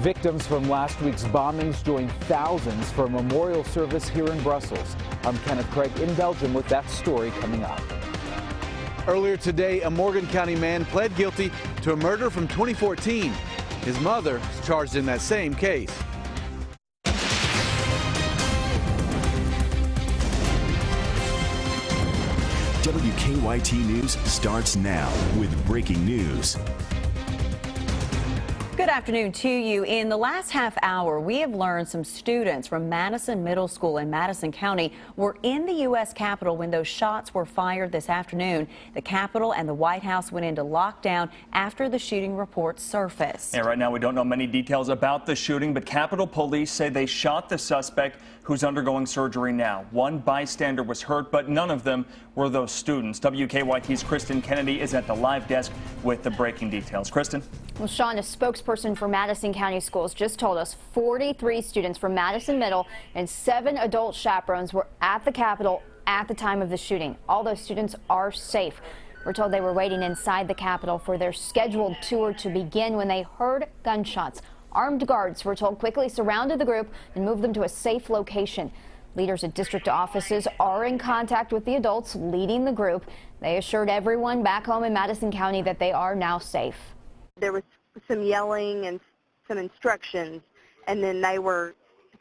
Victims from last week's bombings joined thousands for a memorial service here in Brussels. I'm Kenneth Craig in Belgium with that story coming up. Earlier today, a Morgan County man pled guilty to a murder from 2014. His mother is charged in that same case. WKYT News starts now with breaking news. Good afternoon to you. In the last half hour, we have learned some students from Madison Middle School in Madison County were in the U.S. Capitol when those shots were fired this afternoon. The Capitol and the White House went into lockdown after the shooting reports surfaced. Yeah, right now we don't know many details about the shooting, but Capitol Police say they shot the suspect who's undergoing surgery now. One bystander was hurt, but none of them were those students. WKYT's Kristen Kennedy is at the live desk with the breaking details. Kristen? Well, Sean, a spokesperson for Madison County Schools just told us 43 students from Madison Middle and 7 adult chaperones were at the Capitol at the time of the shooting. All those students are safe. We're told they were waiting inside the Capitol for their scheduled tour to begin when they heard gunshots. Armed guards, we're told, quickly surrounded the group and moved them to a safe location. Leaders at district offices are in contact with the adults leading the group. They assured everyone back home in Madison County that they are now safe. There was some yelling and some instructions, and then they were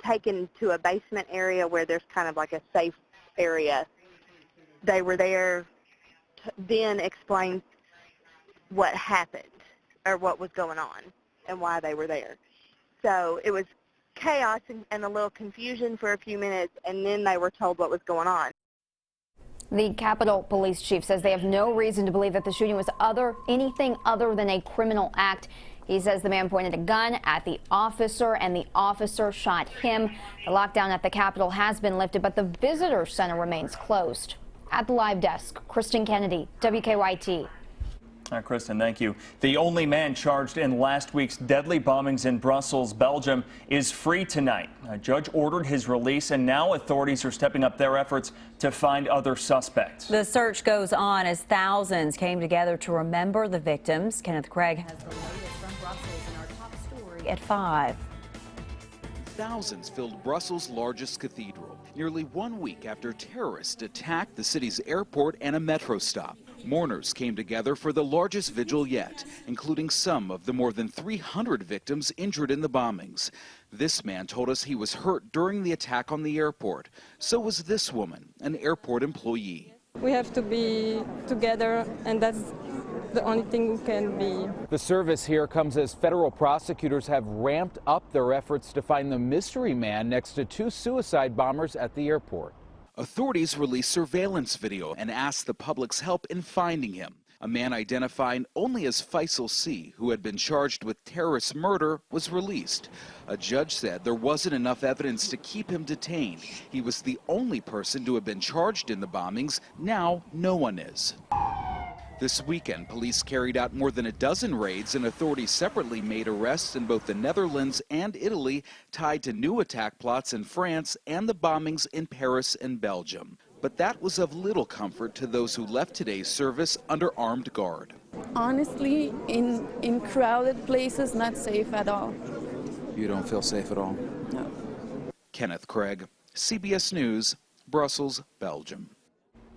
taken to a basement area where there's kind of like a safe area. They were there to then explain what happened or what was going on and why they were there. So it was chaos and a little confusion for a few minutes, and then they were told what was going on. The Capitol Police Chief says they have no reason to believe that the shooting was anything other than a criminal act. He says the man pointed a gun at the officer and the officer shot him. The lockdown at the Capitol has been lifted, but the visitor center remains closed. At the live desk, Kristen Kennedy, WKYT. Kristen, thank you. The only man charged in last week's deadly bombings in Brussels, Belgium, is free tonight. A judge ordered his release, and now authorities are stepping up their efforts to find other suspects. The search goes on as thousands came together to remember the victims. Kenneth Craig has the latest from Brussels in our top story at 5. Thousands filled Brussels' largest cathedral, nearly 1 week after terrorists attacked the city's airport and a metro stop. Mourners came together for the largest vigil yet, including some of the more than 300 victims injured in the bombings. This man told us he was hurt during the attack on the airport. So was this woman, an airport employee. We have to be together, and that's the only thing we can be. The service here comes as federal prosecutors have ramped up their efforts to find the mystery man next to 2 suicide bombers at the airport. Authorities released surveillance video and asked the public's help in finding him. A man identified only as Faisal C., who had been charged with terrorist murder, was released. A judge said there wasn't enough evidence to keep him detained. He was the only person to have been charged in the bombings. Now no one is. This weekend, police carried out more than a dozen raids, and authorities separately made arrests in both the Netherlands and Italy tied to new attack plots in France and the bombings in Paris and Belgium. But that was of little comfort to those who left today's service under armed guard. Honestly, in crowded places, not safe at all. You don't feel safe at all? No. Kenneth Craig, CBS News, Brussels, Belgium.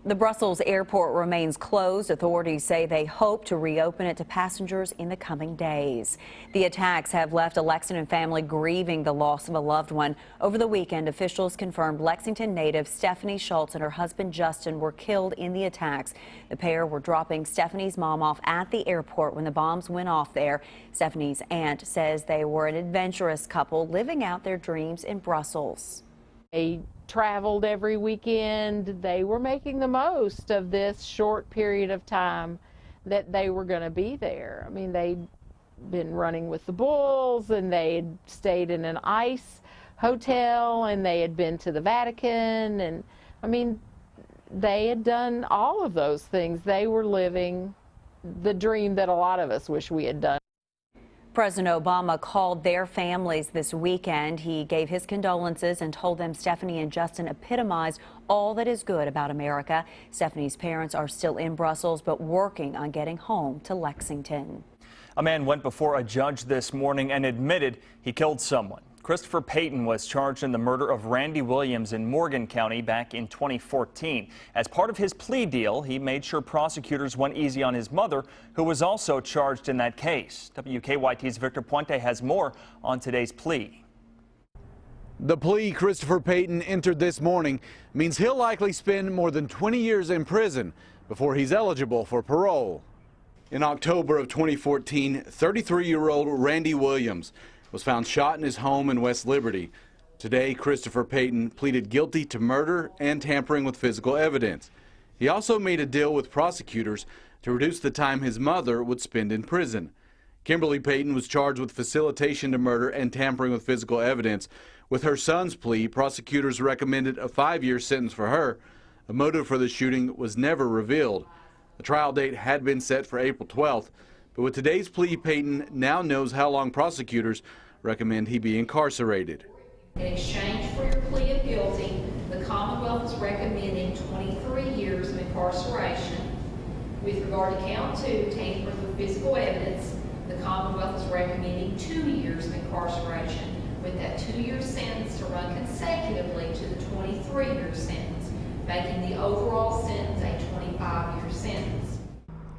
The Brussels airport remains closed. Authorities say they hope to reopen it to passengers in the coming days. The attacks have left a Lexington family grieving the loss of a loved one. Over the weekend, officials confirmed Lexington native Stephanie Shults and her husband Justin were killed in the attacks. The pair were dropping Stephanie's mom off at the airport when the bombs went off there. Stephanie's aunt says they were an adventurous couple living out their dreams in Brussels. They traveled every weekend. They were making the most of this short period of time that they were going to be there. I mean, they'd been running with the bulls, and they had stayed in an ice hotel, and they had been to the Vatican, and I mean, they had done all of those things. They were living the dream that a lot of us wish we had done. President Obama called their families this weekend. He gave his condolences and told them Stephanie and Justin epitomized all that is good about America. Stephanie's parents are still in Brussels, but working on getting home to Lexington. A man went before a judge this morning and admitted he killed someone. Christopher Payton was charged in the murder of Randy Williams in Morgan County back in 2014. As part of his plea deal, he made sure prosecutors went easy on his mother, who was also charged in that case. WKYT's Victor Puente has more on today's plea. The plea Christopher Payton entered this morning means he'll likely spend more than 20 years in prison before he's eligible for parole. In October of 2014, 33-year-old Randy Williams was found shot in his home in West Liberty. Today, Christopher Payton pleaded guilty to murder and tampering with physical evidence. He also made a deal with prosecutors to reduce the time his mother would spend in prison. Kimberly Payton was charged with facilitation to murder and tampering with physical evidence. With her son's plea, prosecutors recommended a 5-year sentence for her. A motive for the shooting was never revealed. The trial date had been set for April 12th, but with today's plea, Payton now knows how long prosecutors recommend he be incarcerated. In exchange for your plea of guilty, the Commonwealth is recommending 23 years of incarceration. With regard to count 2, tampering with physical evidence, the Commonwealth is recommending 2 years of incarceration, with that 2-year sentence to run consecutively to the 23-year sentence, making the overall sentence a 25-year sentence.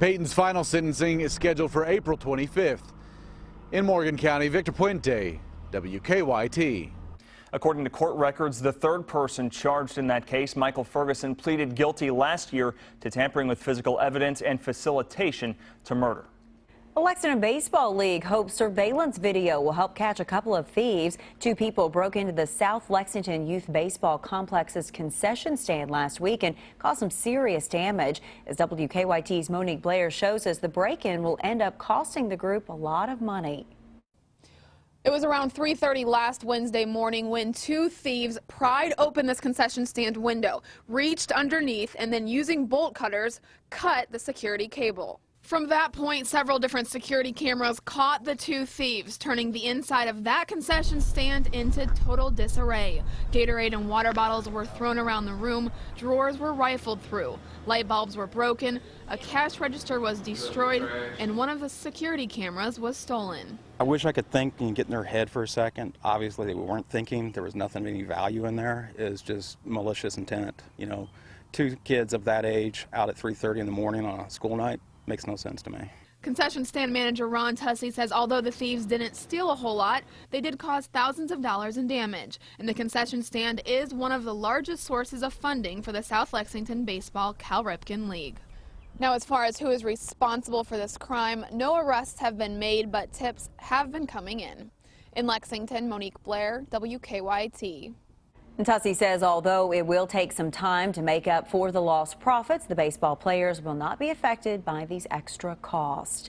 Payton's final sentencing is scheduled for April 25th. In Morgan County, Victor Puente, WKYT. According to court records, the third person charged in that case, Michael Ferguson, pleaded guilty last year to tampering with physical evidence and facilitation to murder. The Lexington Baseball League hopes surveillance video will help catch a couple of thieves. 2 people broke into the South Lexington Youth Baseball Complex's concession stand last week and caused some serious damage. As WKYT's Monique Blair shows us, the break-in will end up costing the group a lot of money. It was around 3:30 last Wednesday morning when 2 thieves pried open this concession stand window, reached underneath, and then using bolt cutters cut the security cable. From that point, several different security cameras caught the 2 thieves, turning the inside of that concession stand into total disarray. Gatorade and water bottles were thrown around the room, drawers were rifled through, light bulbs were broken, a cash register was destroyed, and one of the security cameras was stolen. I wish I could think and get in their head for a second. Obviously, they weren't thinking. There was nothing of any value in there. It was just malicious intent. You know, 2 kids of that age out at 3:30 in the morning on a school night. Makes no sense to me. Concession stand manager Ron Tussey says although the thieves didn't steal a whole lot, they did cause thousands of dollars in damage. And the concession stand is one of the largest sources of funding for the South Lexington Baseball Cal Ripken League. Now, as far as who is responsible for this crime, no arrests have been made, but tips have been coming in. In Lexington, Monique Blair, WKYT. Tussey says although it will take some time to make up for the lost profits, the baseball players will not be affected by these extra costs.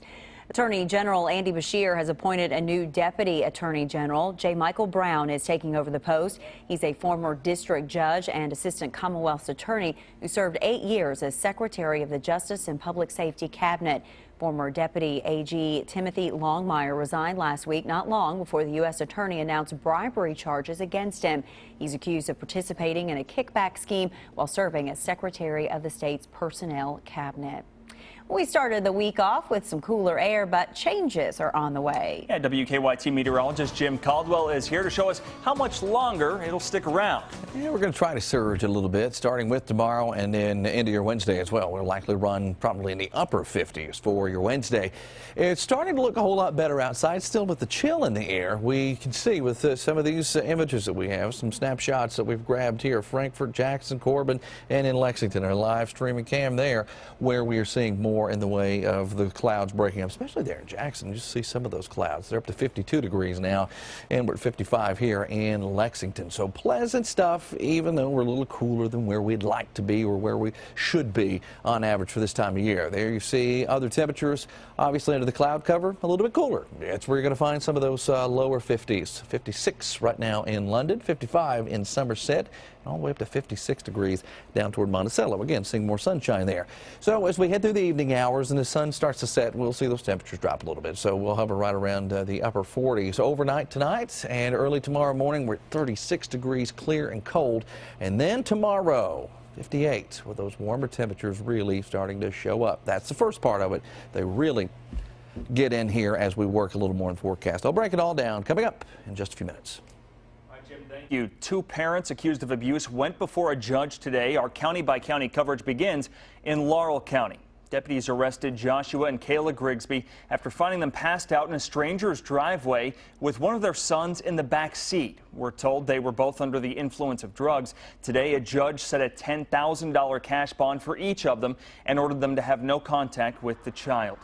Attorney General Andy Beshear has appointed a new Deputy Attorney General. J. Michael Brown is taking over the post. He's a former district judge and assistant Commonwealth's attorney who served 8 years as Secretary of the Justice and Public Safety Cabinet. Former Deputy AG Timothy Longmire resigned last week, not long before the U.S. Attorney announced bribery charges against him. He's accused of participating in a kickback scheme while serving as Secretary of the state's Personnel Cabinet. We started the week off with some cooler air, but changes are on the way. Yeah, WKYT meteorologist Jim Caldwell is here to show us how much longer it'll stick around. Yeah, we're going to try to surge a little bit, starting with tomorrow and then into your Wednesday as well. We'll likely run probably in the upper 50s for your Wednesday. It's starting to look a whole lot better outside, still with the chill in the air. We can see with some of these images that we have, some snapshots that we've grabbed here, Frankfort, Jackson, Corbin, and in Lexington, our live streaming cam there, where we are seeing more in the way of the clouds breaking up, especially there in Jackson. You see some of those clouds. They're up to 52 degrees now, and we're at 55 here in Lexington. So pleasant stuff, even though we're a little cooler than where we'd like to be or where we should be on average for this time of year. There you see other temperatures, obviously under the cloud cover, a little bit cooler. That's where you're going to find some of those lower 50s. 56 right now in London, 55 in Somerset, all the way up to 56 degrees down toward Monticello. Again, seeing more sunshine there. So as we head through the evening hours and the sun starts to set, we'll see those temperatures drop a little bit. So we'll hover right around the upper 40s overnight tonight, and early tomorrow morning we're at 36 degrees, clear and cold. And then tomorrow, 58, with those warmer temperatures really starting to show up. That's the first part of it. They really get in here as we work a little more in the forecast. I'll break it all down coming up in just a few minutes. Thank you. Two parents accused of abuse went before a judge today. Our county-by-county coverage begins in Laurel County. Deputies arrested Joshua and Kayla Grigsby after finding them passed out in a stranger's driveway with one of their sons in the back seat. We're told they were both under the influence of drugs. Today, a judge set a $10,000 cash bond for each of them and ordered them to have no contact with the child.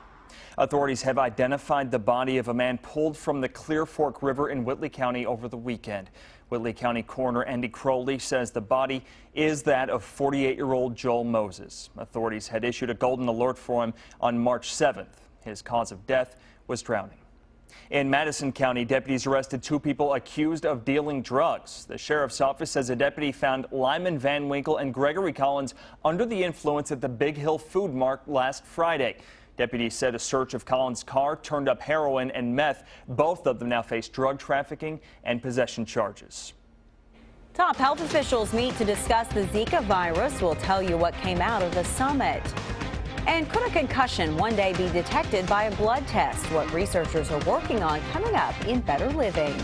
Authorities have identified the body of a man pulled from the Clear Fork River in Whitley County over the weekend. Whitley County Coroner Andy Crowley says the body is that of 48-year-old Joel Moses. Authorities had issued a golden alert for him on March 7th. His cause of death was drowning. In Madison County, deputies arrested two people accused of dealing drugs. The sheriff's office says a deputy found Lyman Van Winkle and Gregory Collins under the influence at the Big Hill Food Mart last Friday. Deputies said a search of Collins' car turned up heroin and meth. Both of them now face drug trafficking and possession charges. Top health officials meet to discuss the Zika virus. We'll tell you what came out of the summit. And could a concussion one day be detected by a blood test? What researchers are working on coming up in Better Living.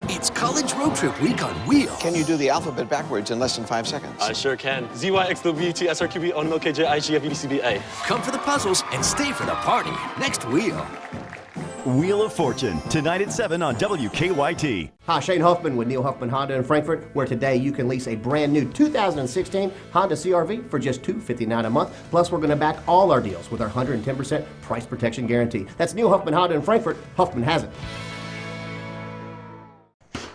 It's College Road Trip Week on Wheel. Can you do the alphabet backwards in less than 5 seconds? I sure can. ZYXWT SRQB ONOKJ IGFBCBA. Come for the puzzles and stay for the party. Next Wheel. Wheel of Fortune, tonight at 7 on WKYT. Hi, Shane Huffman with Neil Huffman Honda in Frankfort, where today you can lease a brand new 2016 Honda CRV for just $259 a month. Plus, we're going to back all our deals with our 110% price protection guarantee. That's Neil Huffman Honda in Frankfort. Huffman has it.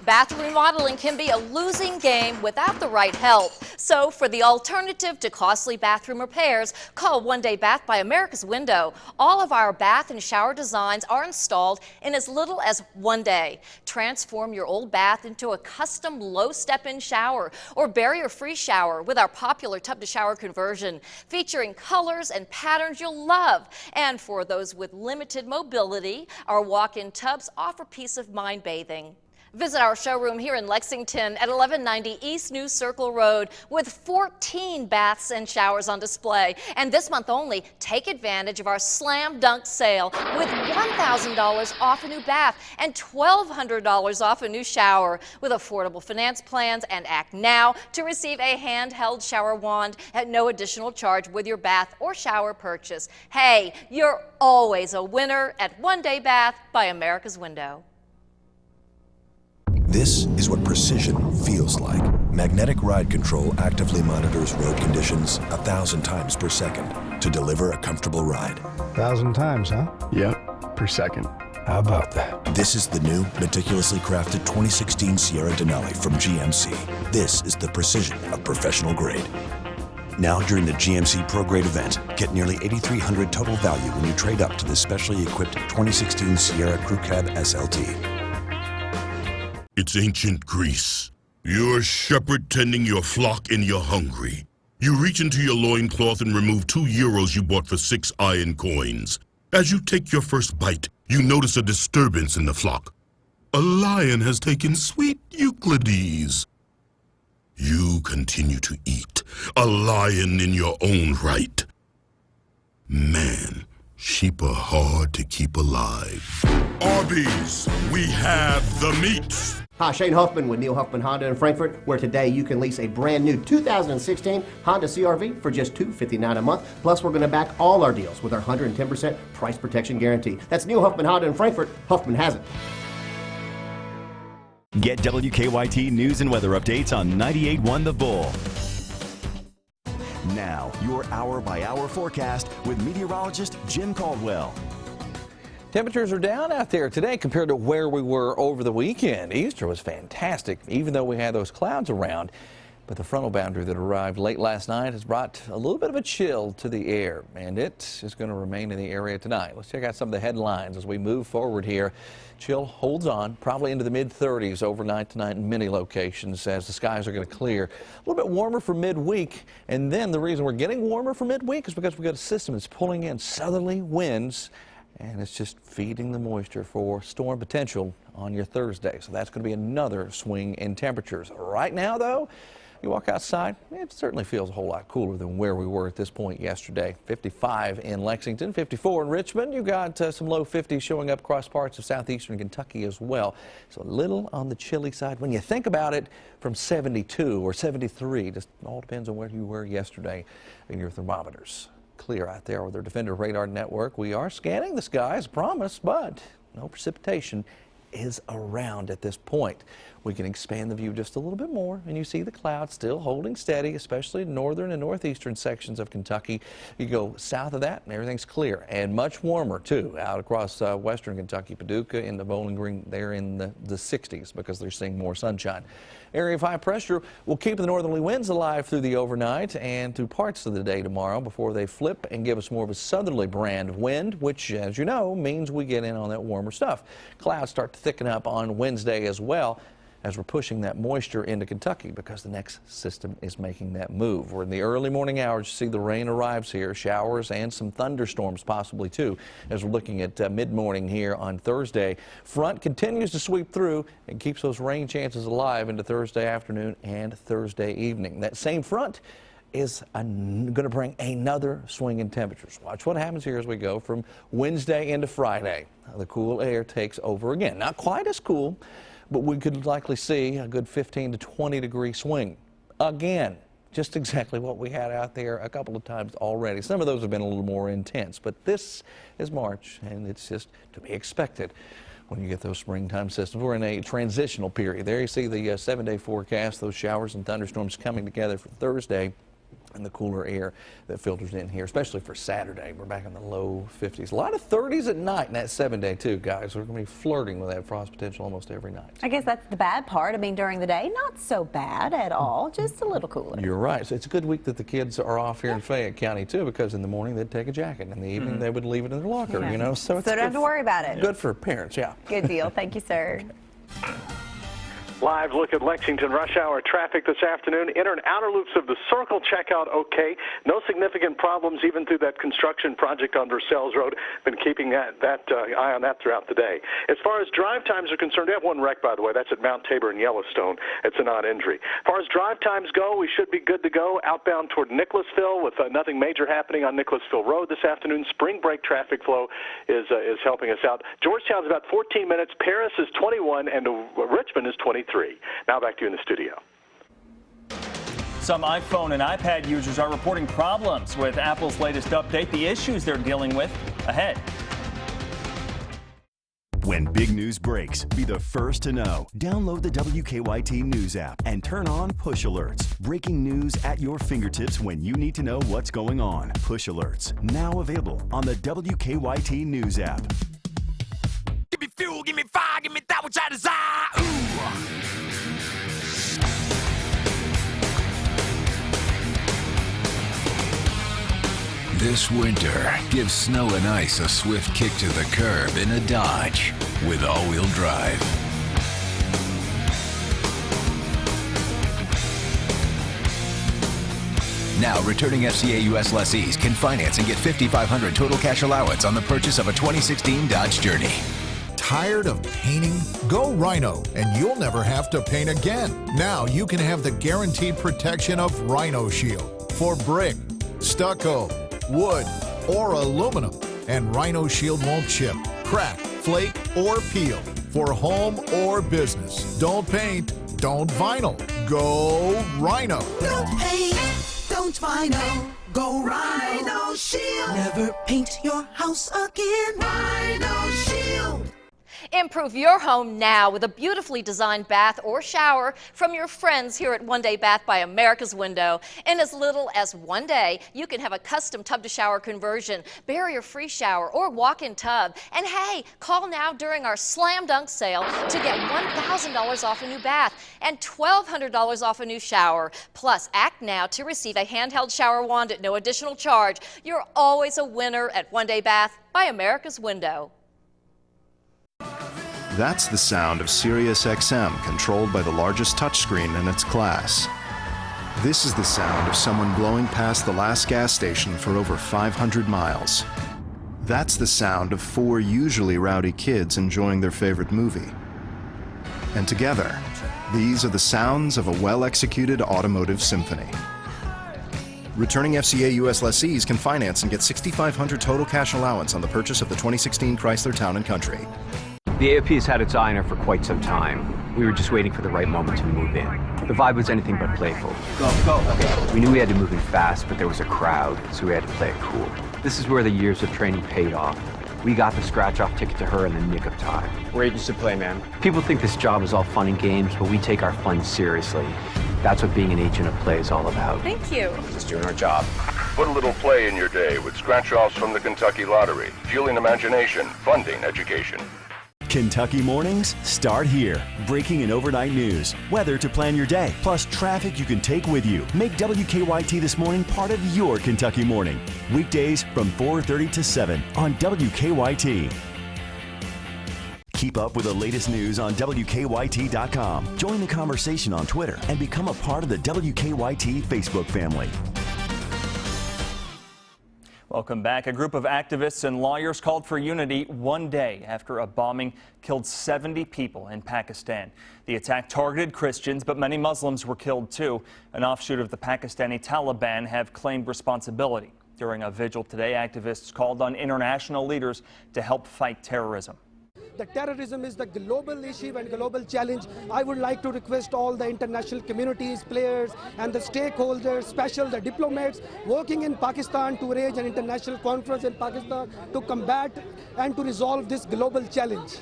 Bathroom remodeling can be a losing game without the right help. So for the alternative to costly bathroom repairs, call One Day Bath by America's Window. All of our bath and shower designs are installed in as little as 1 day. Transform your old bath into a custom low step-in shower or barrier-free shower with our popular tub-to-shower conversion, featuring colors and patterns you'll love. And for those with limited mobility, our walk-in tubs offer peace of mind bathing. Visit our showroom here in Lexington at 1190 East New Circle Road with 14 baths and showers on display. And this month only, take advantage of our slam dunk sale with $1,000 off a new bath and $1,200 off a new shower with affordable finance plans. And act now to receive a handheld shower wand at no additional charge with your bath or shower purchase. Hey, you're always a winner at One Day Bath by America's Window. This is what precision feels like. Magnetic Ride Control actively monitors road conditions 1,000 times per second to deliver a comfortable ride. 1,000 times, huh? Yep, per second. How about that? This is the new, meticulously crafted 2016 Sierra Denali from GMC. This is the precision of professional grade. Now during the GMC Pro Grade event, get nearly $8,300 total value when you trade up to the specially equipped 2016 Sierra Crew Cab SLT. It's ancient Greece. You're a shepherd tending your flock and you're hungry. You reach into your loincloth and remove 2 euros you bought for 6 iron coins. As you take your first bite, you notice a disturbance in the flock. A lion has taken sweet Euclides. You continue to eat, a lion in your own right. Man, sheep are hard to keep alive. Arby's, we have the meats. Hi, Shane Huffman with Neil Huffman Honda in Frankfort, where today you can lease a brand new 2016 Honda CRV for just $259 a month. Plus, we're going to back all our deals with our 110% price protection guarantee. That's Neil Huffman Honda in Frankfort. Huffman has it. Get WKYT news and weather updates on 98.1 The Bull. Now, your hour-by-hour forecast with meteorologist Jim Caldwell. Temperatures are down out there today compared to where we were over the weekend. Easter was fantastic, even though we had those clouds around. But the frontal boundary that arrived late last night has brought a little bit of a chill to the air, and it is going to remain in the area tonight. Let's check out some of the headlines as we move forward here. Chill holds on, probably into the mid-30s overnight tonight in many locations as the skies are going to clear. A little bit warmer for midweek, and then the reason we're getting warmer for midweek is because we've got a system that's pulling in southerly winds, and it's just feeding the moisture for storm potential on your Thursday. So that's going to be another swing in temperatures. Right now, though, You walk outside, it certainly feels a whole lot cooler than where we were at this point yesterday. 55 in Lexington, 54 in Richmond. You got some low 50s showing up across parts of southeastern Kentucky as well. So a little on the chilly side when you think about it, from 72 or 73. Just all depends on where you were yesterday in your thermometers. Clear out there with our Defender radar network. We are scanning the skies, promise, but no precipitation is around at this point. We can expand the view just a little bit more, and you see the clouds still holding steady, especially in northern and northeastern sections of Kentucky. You go south of that, and everything's clear and much warmer too out across western Kentucky. Paducah into Bowling Green, they're in the 60s because they're seeing more sunshine. Area of high pressure will keep the northerly winds alive through the overnight and through parts of the day tomorrow before they flip and give us more of a southerly brand of wind, which, as you know, means we get in on that warmer stuff. Clouds start to thicken up on Wednesday as well, as we're pushing that moisture into Kentucky because the next system is making that move. We're in the early morning hours. You see the rain arrives here, showers and some thunderstorms possibly too, as we're looking at mid-morning here on Thursday. Front continues to sweep through and keeps those rain chances alive into Thursday afternoon and Thursday evening. That same front is going to bring another swing in temperatures. Watch what happens here as we go from Wednesday into Friday. The cool air takes over again. Not quite as cool, but we could likely see a good 15 to 20 degree swing. Again, just exactly what we had out there a couple of times already. Some of those have been a little more intense, but this is March, and it's just to be expected when you get those springtime systems. We're in a transitional period. There you see the 7-day forecast, those showers and thunderstorms coming together for Thursday, and the cooler air that filters in here, especially for Saturday. We're back in the low 50s. A lot of 30s at night in that 7-day too, guys. We're going to be flirting with that frost potential almost every night. I guess that's the bad part. I mean, during the day, not so bad at all, just a little cooler. You're right. So it's a good week that the kids are off here in Fayette County too, because in the morning they'd take a jacket, and in the evening they would leave it in their locker, you know. So, you don't have to worry about it. Good for parents, yeah. Good deal. Thank you, sir. Live look at Lexington rush hour traffic this afternoon. Inner and outer loops of the circle check out okay. No significant problems even through that construction project on Versailles Road. Been keeping that eye on that throughout the day. As far as drive times are concerned, we have one wreck, by the way. That's at Mount Tabor and Yellowstone. It's a non-injury. As far as drive times go, we should be good to go outbound toward Nicholasville with nothing major happening on Nicholasville Road this afternoon. Spring break traffic flow is helping us out. Georgetown's about 14 minutes. Paris is 21, and Richmond is 23. Now back to you in the studio. Some iPhone and iPad users are reporting problems with Apple's latest update. The issues they're dealing with ahead. When big news breaks, be the first to know. Download the WKYT News app and turn on push alerts. Breaking news at your fingertips when you need to know what's going on. Push alerts, now available on the WKYT News app. Give me fuel, give me fire, give me that which I desire. Ooh. This winter, give snow and ice a swift kick to the curb in a Dodge with all-wheel drive. Now, returning FCA U.S. lessees can finance and get $5,500 total cash allowance on the purchase of a 2016 Dodge Journey. Tired of painting? Go Rhino, and you'll never have to paint again. Now you can have the guaranteed protection of Rhino Shield for brick, stucco, wood, or aluminum. And Rhino Shield won't chip, crack, flake, or peel for home or business. Don't paint, don't vinyl. Go Rhino. Don't paint, don't vinyl. Go Rhino Shield. Never paint your house again. Rhino Shield. Improve your home now with a beautifully designed bath or shower from your friends here at One Day Bath by America's Window. In as little as 1 day, you can have a custom tub-to-shower conversion, barrier-free shower, or walk-in tub. And hey, call now during our Slam Dunk sale to get $1,000 off a new bath and $1,200 off a new shower. Plus, act now to receive a handheld shower wand at no additional charge. You're always a winner at One Day Bath by America's Window. That's the sound of Sirius XM, controlled by the largest touchscreen in its class. This is the sound of someone blowing past the last gas station for over 500 miles. That's the sound of 4 usually rowdy kids enjoying their favorite movie. And together, these are the sounds of a well-executed automotive symphony. Returning FCA U.S. lessees can finance and get $6,500 total cash allowance on the purchase of the 2016 Chrysler Town & Country. The AOP has had its eye on her for quite some time. We were just waiting for the right moment to move in. The vibe was anything but playful. Go. Okay. We knew we had to move in fast, but there was a crowd, so we had to play it cool. This is where the years of training paid off. We got the scratch-off ticket to her in the nick of time. We're agents to play, man. People think this job is all fun and games, but we take our fun seriously. That's what being an agent of play is all about. Thank you. Just doing our job. Put a little play in your day with scratch-offs from the Kentucky Lottery. Fueling imagination, funding education. Kentucky mornings start here. Breaking and overnight news, weather to plan your day, plus traffic you can take with you. Make WKYT This Morning part of your Kentucky morning. Weekdays from 4:30 to 7 on WKYT. Keep up with the latest news on WKYT.com. Join the conversation on Twitter and become a part of the WKYT Facebook family. Welcome back. A group of activists and lawyers called for unity one day after a bombing killed 70 people in Pakistan. The attack targeted Christians, but many Muslims were killed too. An offshoot of the Pakistani Taliban have claimed responsibility. During a vigil today, activists called on international leaders to help fight terrorism. The terrorism is the global issue and global challenge. I would like to request all the international communities, players, and the stakeholders, especially the diplomats working in Pakistan to arrange an international conference in Pakistan to combat and to resolve this global challenge.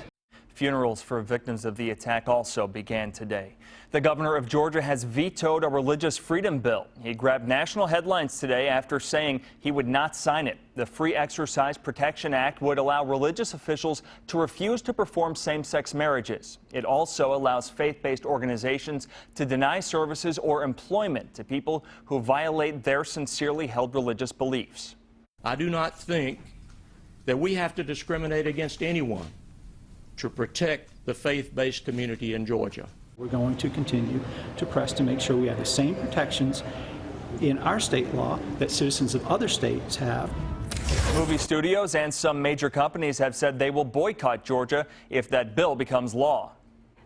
Funerals for victims of the attack also began today. The governor of Georgia has vetoed a religious freedom bill. He grabbed national headlines today after saying he would not sign it. The Free Exercise Protection Act would allow religious officials to refuse to perform same-sex marriages. It also allows faith-based organizations to deny services or employment to people who violate their sincerely held religious beliefs. I do not think that we have to discriminate against anyone to protect the faith-based community in Georgia. We're going to continue to press to make sure we have the same protections in our state law that citizens of other states have. Movie studios and some major companies have said they will boycott Georgia if that bill becomes law.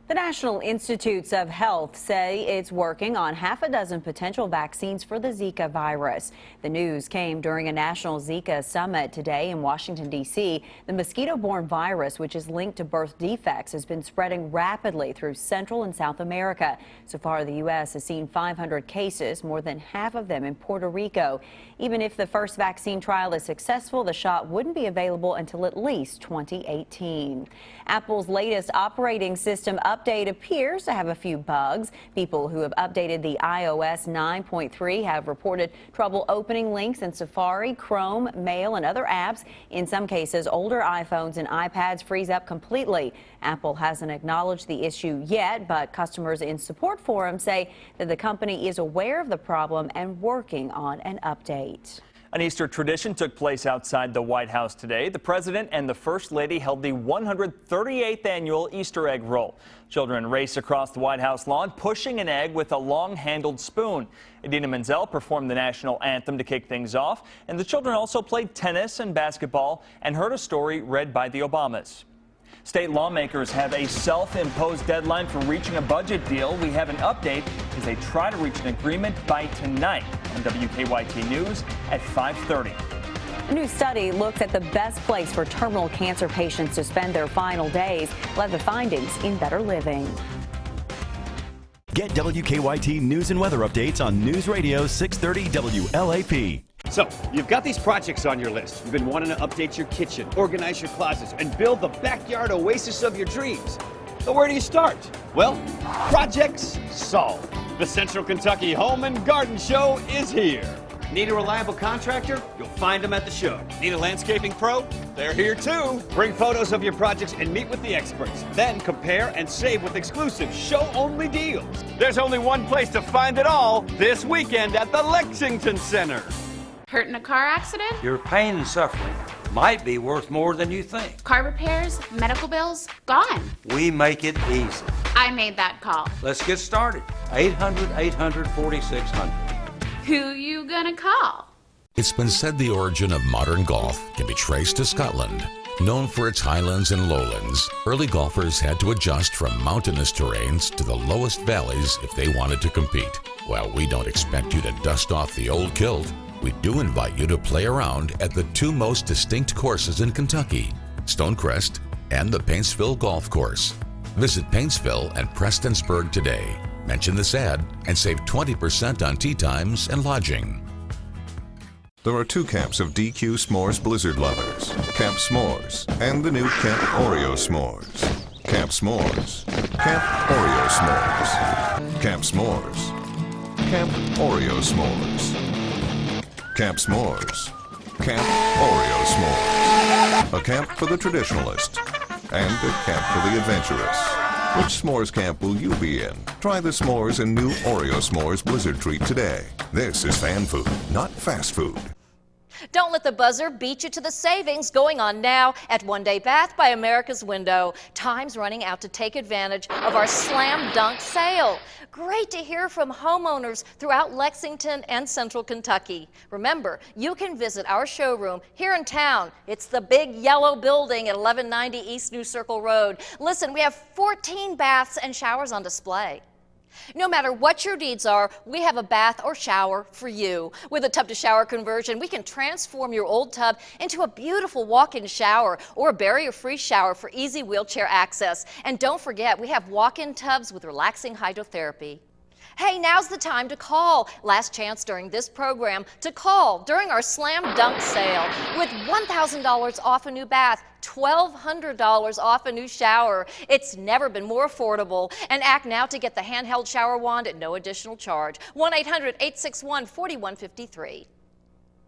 The National Institutes of Health say it's working on half a dozen potential vaccines for the Zika virus. The news came during a national Zika summit today in Washington, D.C. The mosquito-borne virus, which is linked to birth defects, has been spreading rapidly through Central and South America. So far, the U.S. has seen 500 cases, more than half of them in Puerto Rico. Even if the first vaccine trial is successful, the shot wouldn't be available until at least 2018. Apple's latest operating system update appears to have a few bugs. People who have updated the iOS 9.3 have reported trouble opening links in Safari, Chrome, Mail, and other apps. In some cases, older iPhones and iPads freeze up completely. Apple hasn't acknowledged the issue yet, but customers in support forums say that the company is aware of the problem and working on an update. An Easter tradition took place outside the White House today. The president and the First Lady held the 138th annual Easter egg roll. Children raced across the White House lawn, pushing an egg with a long-handled spoon. Idina Menzel performed the national anthem to kick things off, and the children also played tennis and basketball and heard a story read by the Obamas. State lawmakers have a self-imposed deadline for reaching a budget deal. We have an update as they try to reach an agreement by tonight on WKYT News at 5:30. A new study looks at the best place for terminal cancer patients to spend their final days. We'll have the findings in Better Living. Get WKYT news and weather updates on News Radio 630 WLAP. So, you've got these projects on your list. You've been wanting to update your kitchen, organize your closets, and build the backyard oasis of your dreams. But where do you start? Well, projects solved. The Central Kentucky Home and Garden Show is here. Need a reliable contractor? You'll find them at the show. Need a landscaping pro? They're here too. Bring photos of your projects and meet with the experts. Then compare and save with exclusive show-only deals. There's only one place to find it all this weekend at the Lexington Center. Hurt in a car accident? Your pain and suffering might be worth more than you think. Car repairs, medical bills, gone. We make it easy. I made that call. Let's get started. 800-800-4600. Who you gonna call? It's been said the origin of modern golf can be traced to Scotland. Known for its highlands and lowlands, early golfers had to adjust from mountainous terrains to the lowest valleys if they wanted to compete. While we don't expect you to dust off the old kilt, we do invite you to play around at the two most distinct courses in Kentucky, Stonecrest and the Paintsville Golf Course. Visit Paintsville and Prestonsburg today. Mention this ad and save 20% on tee times and lodging. There are two camps of DQ S'mores Blizzard lovers, Camp S'mores and the new Camp Oreo S'mores. Camp S'mores, Camp Oreo S'mores. Camp S'mores, Camp Oreo S'mores. Camp S'mores, Camp Oreo S'mores. A camp for the traditionalist and a camp for the adventurous. Which s'mores camp will you be in? Try the s'mores and new Oreo S'mores Blizzard treat today. This is fan food, not fast food. Don't let the buzzer beat you to the savings going on now at One Day Bath by America's Window. Time's running out to take advantage of our slam dunk sale. Great to hear from homeowners throughout Lexington and Central Kentucky. Remember, you can visit our showroom here in town. It's the big yellow building at 1190 East New Circle Road. Listen, we have 14 baths and showers on display. No matter what your needs are, we have a bath or shower for you. With a tub to shower conversion, we can transform your old tub into a beautiful walk-in shower or a barrier-free shower for easy wheelchair access. And don't forget, we have walk-in tubs with relaxing hydrotherapy. Hey, now's the time to call. Last chance during this program to call during our slam dunk sale with $1,000 off a new bath, $1,200 off a new shower. It's never been more affordable. And act now to get the handheld shower wand at no additional charge. 1-800-861-4153.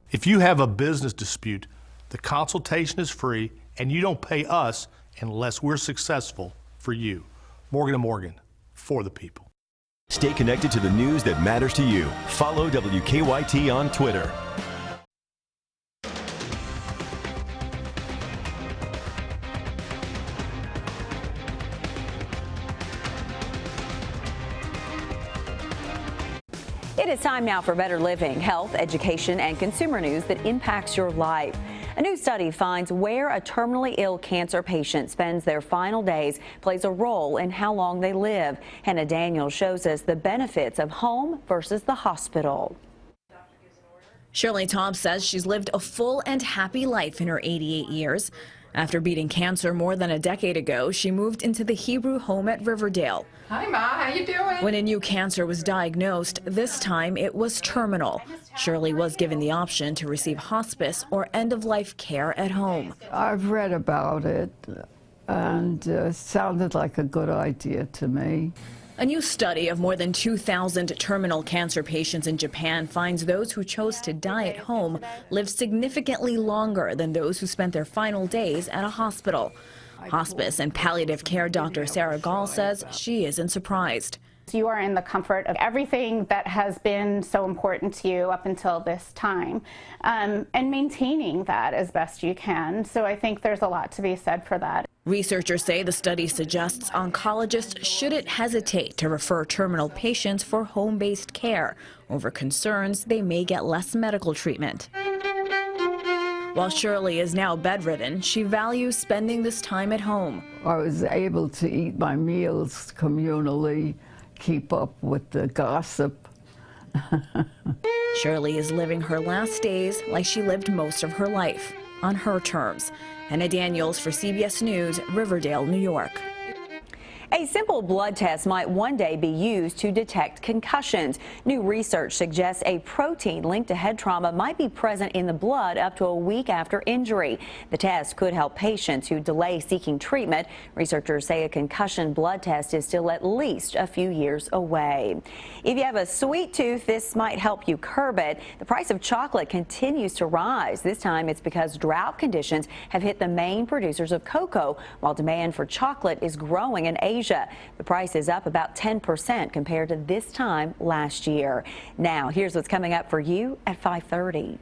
If you have a business dispute, the consultation is free and you don't pay us unless we're successful for you. Morgan & Morgan, for the people. Stay connected to the news that matters to you. Follow WKYT on Twitter. It is time now for Better Living, health, education, and consumer news that impacts your life. A new study finds where a terminally ill cancer patient spends their final days plays a role in how long they live. Hannah Daniels shows us the benefits of home versus the hospital. Shirley Taub says she's lived a full and happy life in her 88 years. After beating cancer more than a decade ago, she moved into the Hebrew home at Riverdale. Hi, Ma. How you doing? When a new cancer was diagnosed, this time it was terminal. Shirley was given the option to receive hospice or end-of-life care at home. I've read about it, and it sounded like a good idea to me. A new study of more than 2,000 terminal cancer patients in Japan finds those who chose to die at home live significantly longer than those who spent their final days at a hospital. Hospice and palliative care Dr. Sarah Gall says she isn't surprised. You are in the comfort of everything that has been so important to you up until this time, and maintaining that as best you can. So I think there's a lot to be said for that. Researchers say the study suggests oncologists shouldn't hesitate to refer terminal patients for home-based care over concerns they may get less medical treatment. While Shirley is now bedridden, she values spending this time at home. I was able to eat my meals communally, keep up with the gossip. Shirley is living her last days like she lived most of her life, on her terms. Hannah Daniels for CBS News, Riverdale, New York. A simple blood test might one day be used to detect concussions. New research suggests a protein linked to head trauma might be present in the blood up to a week after injury. The test could help patients who delay seeking treatment. Researchers say a concussion blood test is still at least a few years away. If you have a sweet tooth, this might help you curb it. The price of chocolate continues to rise. This time it's because drought conditions have hit the main producers of cocoa, while demand for chocolate is growing in Asia. The price is up about 10% compared to this time last year. Now, here's what's coming up for you at 5:30.